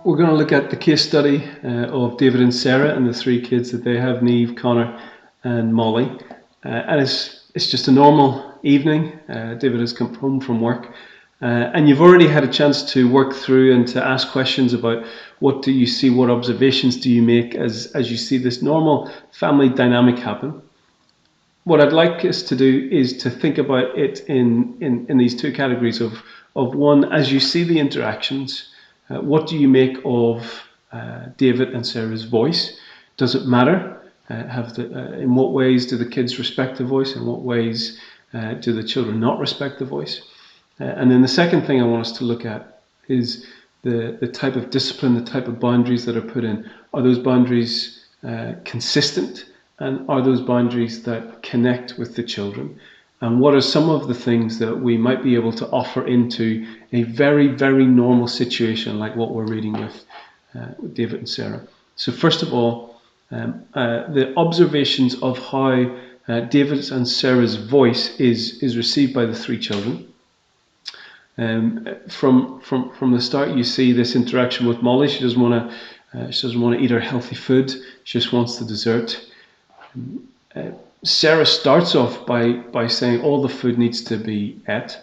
We're going to look at the case study of David and Sarah and the three kids that they have, Niamh, Connor and Molly. And it's just a normal evening. David has come home from work. And you've already had a chance to work through and to ask questions about what do you see, what observations do you make as you see this normal family dynamic happen. What I'd like us to do is to think about it in these two categories of one, as you see the interactions, what do you make of David and Sarah's voice? Does it matter? In what ways do the kids respect the voice? In what ways do the children not respect the voice? And then the second thing I want us to look at is the type of discipline, the type of boundaries that are put in. Are those boundaries consistent? And are those boundaries that connect with the children? And what are some of the things that we might be able to offer into a very, very normal situation like what we're reading with David and Sarah? So first of all, the observations of how David's and Sarah's voice is received by the three children. From the start, you see this interaction with Molly. She doesn't want to eat her healthy food. She just wants the dessert. Sarah starts off by saying all the food needs to be ate.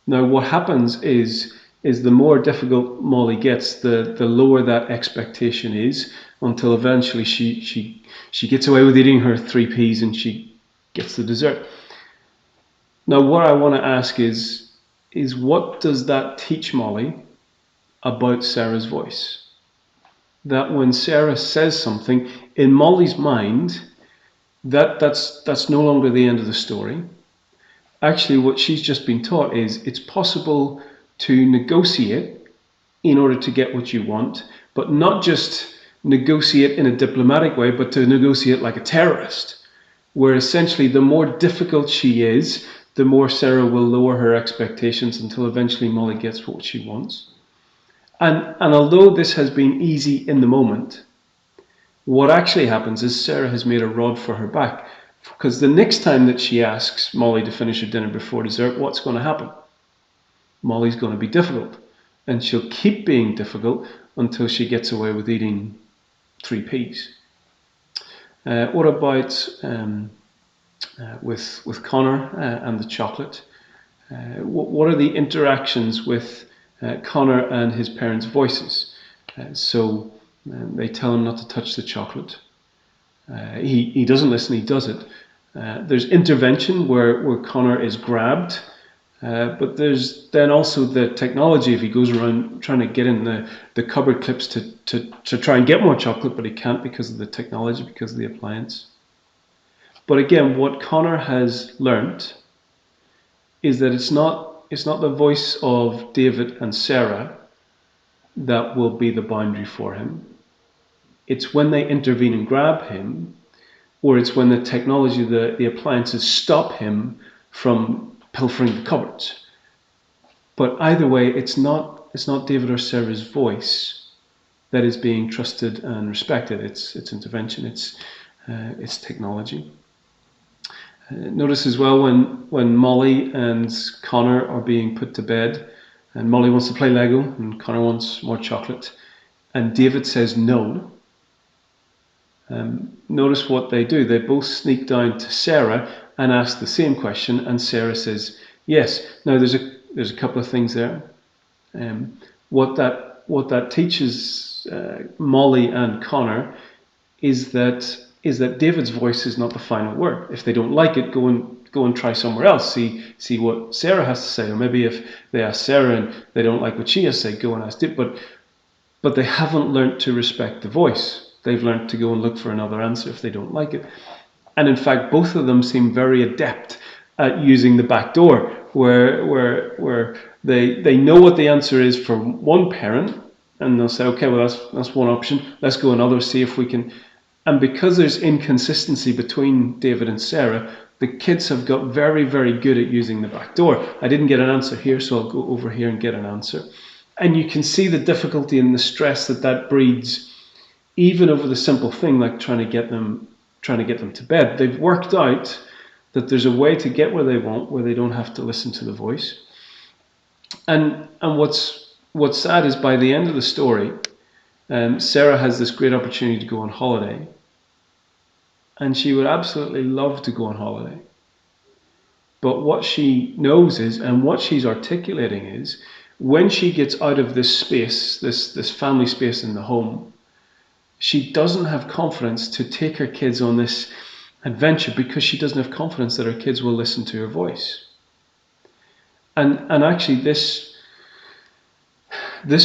Now, what happens is the more difficult Molly gets, the lower that expectation is, until eventually she gets away with eating her 3 peas and she gets the dessert. Now, what I want to ask is what does that teach Molly about Sarah's voice? That when Sarah says something, in Molly's mind, that's no longer the end of the story. Actually, what she's just been taught is it's possible to negotiate in order to get what you want, but not just negotiate in a diplomatic way, but to negotiate like a terrorist, where essentially the more difficult she is, the more Sarah will lower her expectations until eventually Molly gets what she wants. And although this has been easy in the moment, what actually happens is Sarah has made a rod for her back, because the next time that she asks Molly to finish her dinner before dessert, what's going to happen? Molly's going to be difficult, and she'll keep being difficult until she gets away with eating 3 peas. What about with Connor and the chocolate? What are the interactions with Connor and his parents' voices? They tell him not to touch the chocolate. He doesn't listen, he does it. There's intervention where Connor is grabbed, but there's then also the technology. If he goes around trying to get in the cupboard clips to try and get more chocolate, but he can't because of the technology, because of the appliance. But again, what Connor has learnt is that it's not the voice of David and Sarah that will be the boundary for him. It's when they intervene and grab him, or it's when the technology, the appliances stop him from pilfering the cupboards. But either way, it's not David or Sarah's voice that is being trusted and respected. It's intervention. It's technology. Notice as well when Molly and Connor are being put to bed, and Molly wants to play Lego and Connor wants more chocolate, and David says no. Notice what they do. They both sneak down to Sarah and ask the same question, and Sarah says yes. Now there's a couple of things there. What that teaches Molly and Connor is that David's voice is not the final word. If they don't like it, go and try somewhere else. See what Sarah has to say, or maybe if they ask Sarah and they don't like what she has to say, go and ask it. But they haven't learnt to respect the voice. They've learned to go and look for another answer if they don't like it. And in fact, both of them seem very adept at using the back door, where they know what the answer is for one parent, and they'll say, okay, well that's one option. Let's go another, see if we can. And because there's inconsistency between David and Sarah, the kids have got very, very good at using the back door. I didn't get an answer here, so I'll go over here and get an answer. And you can see the difficulty and the stress that breeds, even over the simple thing like trying to get them to bed. They've worked out that there's a way to get where they want, where they don't have to listen to the voice. And what's sad is by the end of the story, Sarah has this great opportunity to go on holiday, and she would absolutely love to go on holiday. But what she knows is, and what she's articulating is, when she gets out of this space, this family space in the home, she doesn't have confidence to take her kids on this adventure because she doesn't have confidence that her kids will listen to her voice. And actually this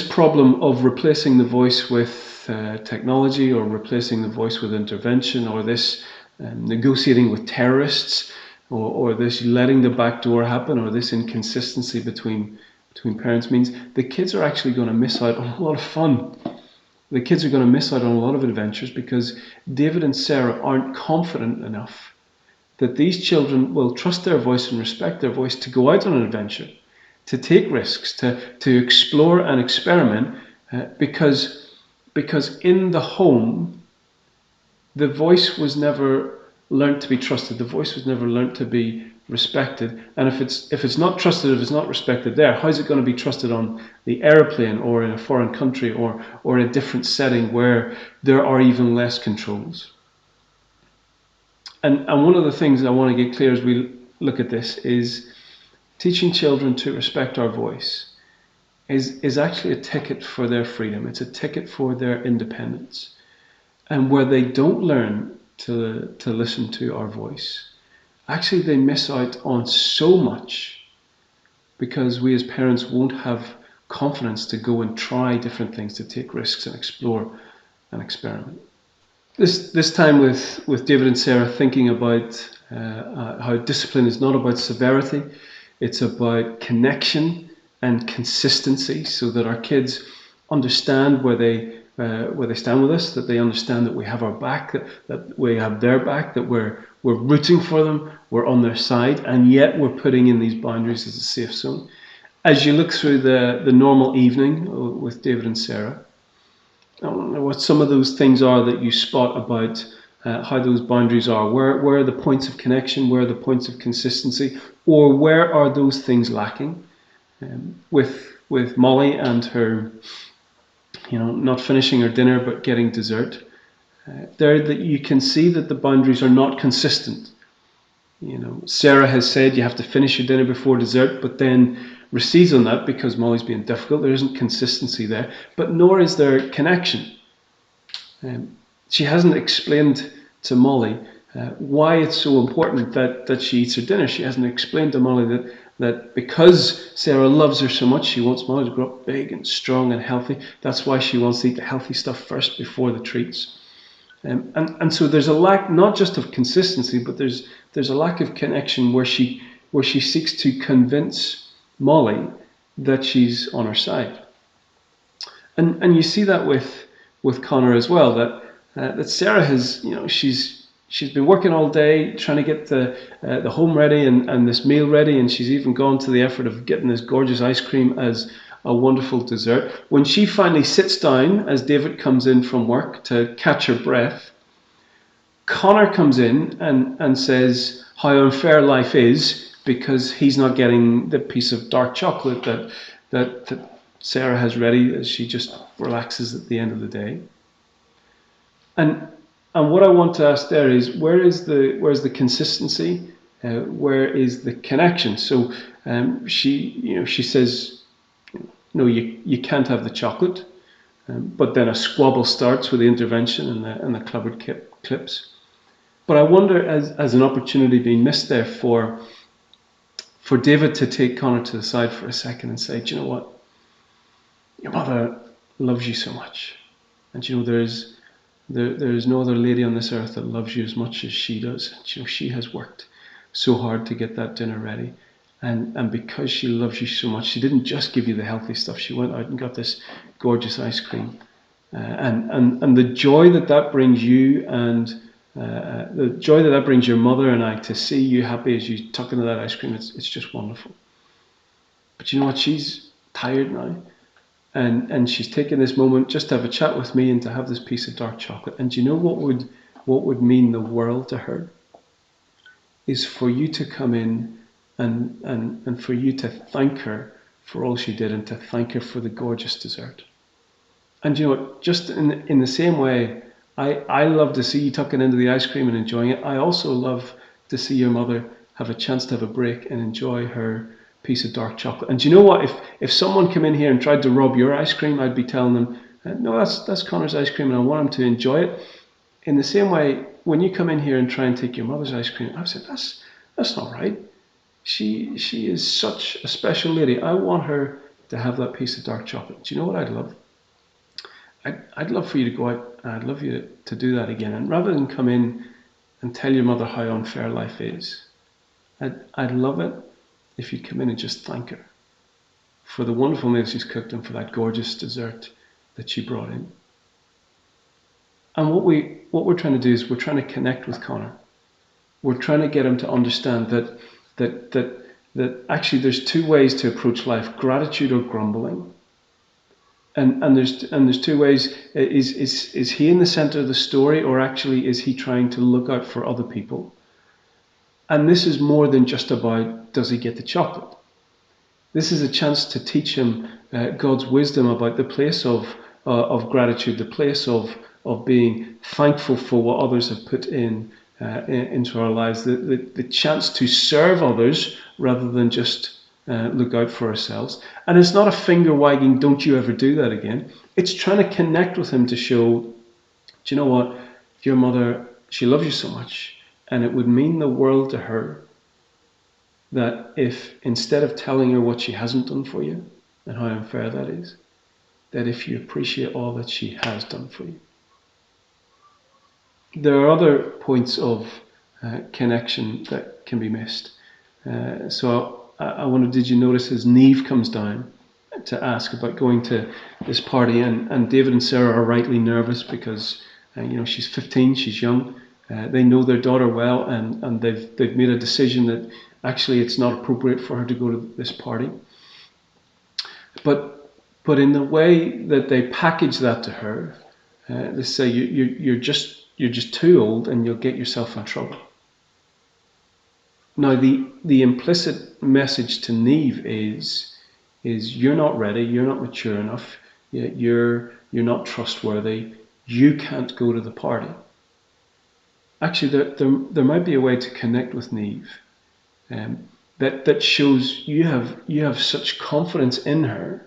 problem of replacing the voice with technology, or replacing the voice with intervention, or this negotiating with terrorists, or this letting the back door happen, or this inconsistency between parents, means the kids are actually going to miss out on a lot of fun. The kids are going to miss out on a lot of adventures because David and Sarah aren't confident enough that these children will trust their voice and respect their voice to go out on an adventure, to take risks, to explore and experiment, because in the home, the voice was never learnt to be trusted. The voice was never learnt to be respected. And if it's not trusted, if it's not respected there, how's it going to be trusted on the airplane, or in a foreign country, or in a different setting where there are even less controls? And one of the things I want to get clear as we look at this is teaching children to respect our voice is actually a ticket for their freedom. It's a ticket for their independence. And where they don't learn to listen to our voice, actually they miss out on so much, because we as parents won't have confidence to go and try different things, to take risks and explore and experiment. This time with David and Sarah, thinking about how discipline is not about severity, it's about connection and consistency, so that our kids understand where they stand with us, that they understand that we have our back, that we have their back, that we're rooting for them, we're on their side, and yet we're putting in these boundaries as a safe zone. As you look through the normal evening with David and Sarah, I don't know what some of those things are that you spot about how those boundaries are. Where are the points of connection? Where are the points of consistency? Or where are those things lacking? With Molly and her, not finishing her dinner but getting dessert, there that you can see that the boundaries are not consistent. Sarah has said you have to finish your dinner before dessert, but then recedes on that because Molly's being difficult. There isn't consistency there, but nor is there connection. She hasn't explained to Molly why it's so important that she eats her dinner. She hasn't explained to Molly that because Sarah loves her so much, she wants Molly to grow up big and strong and healthy. That's why she wants to eat the healthy stuff first before the treats. And so there's a lack not just of consistency, but there's a lack of connection where she seeks to convince Molly that she's on her side. And you see that with Connor as well, that Sarah has, she's been working all day trying to get the home ready and this meal ready, and she's even gone to the effort of getting this gorgeous ice cream as a wonderful dessert. When she finally sits down, as David comes in from work to catch her breath, Connor comes in and says how unfair life is because he's not getting the piece of dark chocolate that Sarah has ready as she just relaxes at the end of the day. And what I want to ask there is, where's the consistency? Where is the connection? So she says, no, you can't have the chocolate. But then a squabble starts with the intervention and the cupboard clips. But I wonder, as an opportunity being missed there for David to take Connor to the side for a second and say, do you know what? Your mother loves you so much. And there is no other lady on this earth that loves you as much as she does. She has worked so hard to get that dinner ready. And because she loves you so much, she didn't just give you the healthy stuff. She went out and got this gorgeous ice cream. And the joy that brings you, and the joy that brings your mother and I to see you happy as you tuck into that ice cream, it's just wonderful. But you know what? She's tired now. And she's taken this moment just to have a chat with me and to have this piece of dark chocolate. And do you know what would mean the world to her? Is for you to come in and for you to thank her for all she did, and to thank her for the gorgeous dessert. And just in the same way, I love to see you tucking into the ice cream and enjoying it. I also love to see your mother have a chance to have a break and enjoy her piece of dark chocolate. And do you know what? If someone came in here and tried to rob your ice cream, I'd be telling them, no, that's Connor's ice cream, and I want him to enjoy it. In the same way, when you come in here and try and take your mother's ice cream, I've said that's not right. She is such a special lady. I want her to have that piece of dark chocolate. Do you know what I'd love? I'd love for you to go out and I'd love you to do that again. And rather than come in and tell your mother how unfair life is, I'd love it if you come in and just thank her for the wonderful meal she's cooked and for that gorgeous dessert that she brought in. And what we're trying to do is we're trying to connect with Connor. We're trying to get him to understand that actually there's two ways to approach life: gratitude or grumbling. And there's two ways. Is he in the center of the story, or actually is he trying to look out for other people? And this is more than just about does he get the chocolate. This is a chance to teach him God's wisdom about the place of gratitude, the place of being thankful for what others have put into our lives, the chance to serve others rather than just look out for ourselves. And it's not a finger wagging, don't you ever do that again. It's trying to connect with him to show, do you know what? Your mother, she loves you so much, and it would mean the world to her that if instead of telling her what she hasn't done for you and how unfair that is, that if you appreciate all that she has done for you. There are other points of connection that can be missed. So I wonder, did you notice as Neve comes down to ask about going to this party, and David and Sarah are rightly nervous because she's 15, she's young. They know their daughter well, and they've made a decision that actually it's not appropriate for her to go to this party. But in the way that they package that to her, they say you're just too old and you'll get yourself in trouble. Now the implicit message to Neve is you're not ready, you're not mature enough, you're not trustworthy, you can't go to the party. Actually, there might be a way to connect with Neve that shows you have such confidence in her,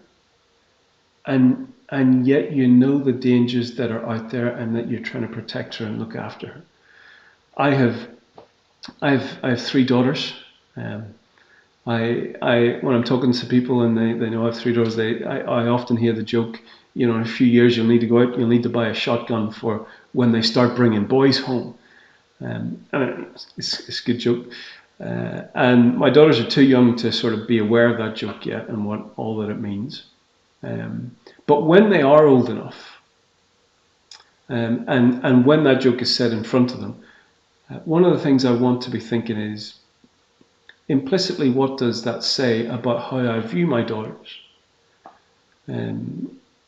and yet you know the dangers that are out there, and that you're trying to protect her and look after her. I have 3 daughters. When I'm talking to people and they know I have 3 daughters, I often hear the joke, in a few years you'll need to go out, you'll need to buy a shotgun for when they start bringing boys home. It's a good joke. And my daughters are too young to sort of be aware of that joke yet and what all that it means. But when they are old enough, and when that joke is said in front of them, one of the things I want to be thinking is, implicitly, what does that say about how I view my daughters?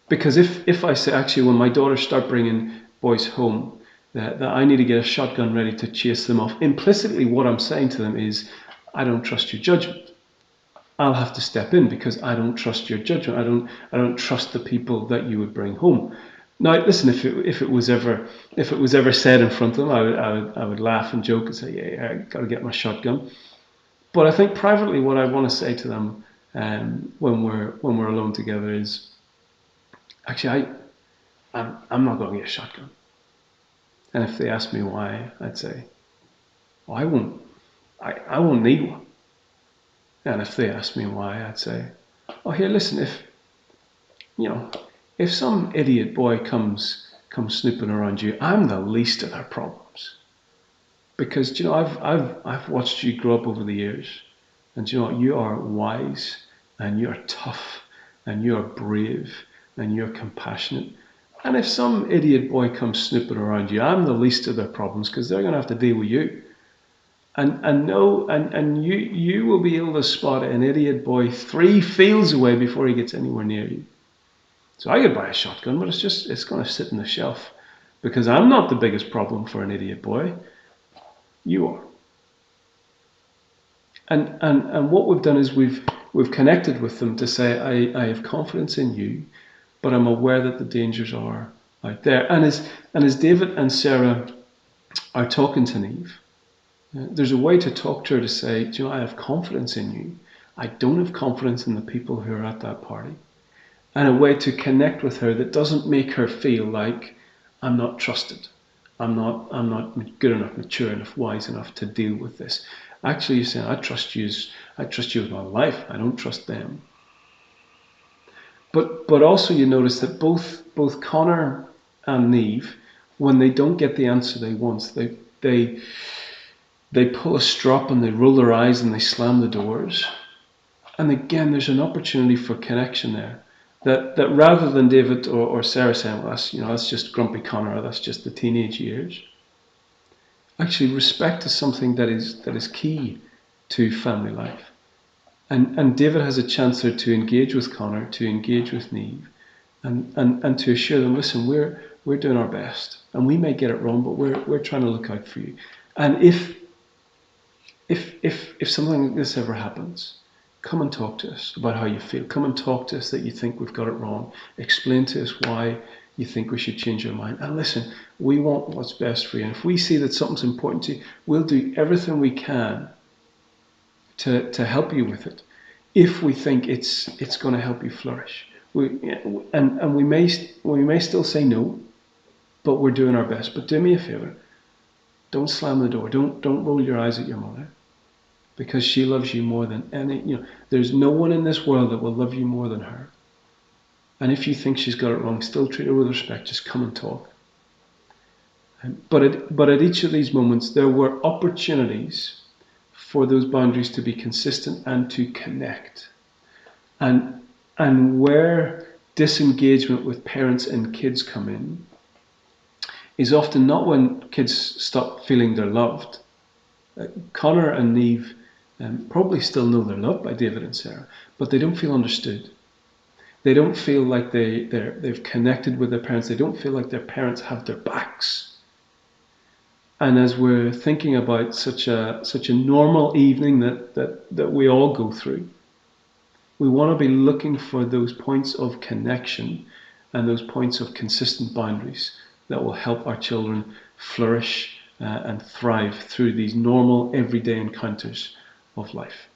Because if I say, actually, when my daughters start bringing boys home, that I need to get a shotgun ready to chase them off, implicitly what I'm saying to them is, I don't trust your judgment. I'll have to step in because I don't trust your judgment. I don't trust the people that you would bring home. Now, listen, if it was ever said in front of them, I would laugh and joke and say, yeah, I got to get my shotgun. But I think privately, what I want to say to them when we're alone together is, actually, I'm not going to get a shotgun. And if they ask me why, I'd say, I won't need one. And if they ask me why, I'd say, oh, here, listen, if some idiot boy comes snooping around you, I'm the least of their problems. Because, I've watched you grow up over the years, and you are wise, and you're tough, and you're brave, and you're compassionate. And if some idiot boy comes snooping around you, I'm the least of their problems, because they're going to have to deal with you. And you will be able to spot an idiot boy 3 fields away before he gets anywhere near you. So I could buy a shotgun, but it's going to sit on the shelf, because I'm not the biggest problem for an idiot boy. You are. And what we've done is we've connected with them to say, I have confidence in you. but I'm aware that the dangers are out there. And as David and Sarah are talking to Neve, there's a way to talk to her to say, do you know, I have confidence in you. I don't have confidence in the people who are at that party. And a way to connect with her that doesn't make her feel like I'm not trusted. I'm not good enough, mature enough, wise enough to deal with this. Actually, you're saying, I trust you with my life. I don't trust them. But also you notice that both Connor and Neve, when they don't get the answer they want, they pull a strop and they roll their eyes and they slam the doors. And again, there's an opportunity for connection there. That rather than David or Sarah saying, well, that's just grumpy Connor, or that's just the teenage years. Actually, respect is something that is key to family life. And David has a chance there to engage with Connor, to engage with Neve, and to assure them, listen, we're doing our best. And we may get it wrong, but we're trying to look out for you. And if something like this ever happens, come and talk to us about how you feel. Come and talk to us that you think we've got it wrong. Explain to us why you think we should change our mind. And listen, we want what's best for you. And if we see that something's important to you, we'll do everything we can to help you with it, if we think it's going to help you flourish. We may still say no, but we're doing our best. But do me a favor, don't slam the door. Don't roll your eyes at your mother, because she loves you more than any. There's no one in this world that will love you more than her. And if you think she's got it wrong, still treat her with respect. Just come and talk. But at each of these moments, there were opportunities for those boundaries to be consistent and to connect. And where disengagement with parents and kids come in is often not when kids stop feeling they're loved. Connor and Neve probably still know they're loved by David and Sarah, but they don't feel understood. They don't feel like they've connected with their parents. They don't feel like their parents have their backs. And as we're thinking about such a normal evening that we all go through, we want to be looking for those points of connection and those points of consistent boundaries that will help our children flourish and thrive through these normal, everyday encounters of life.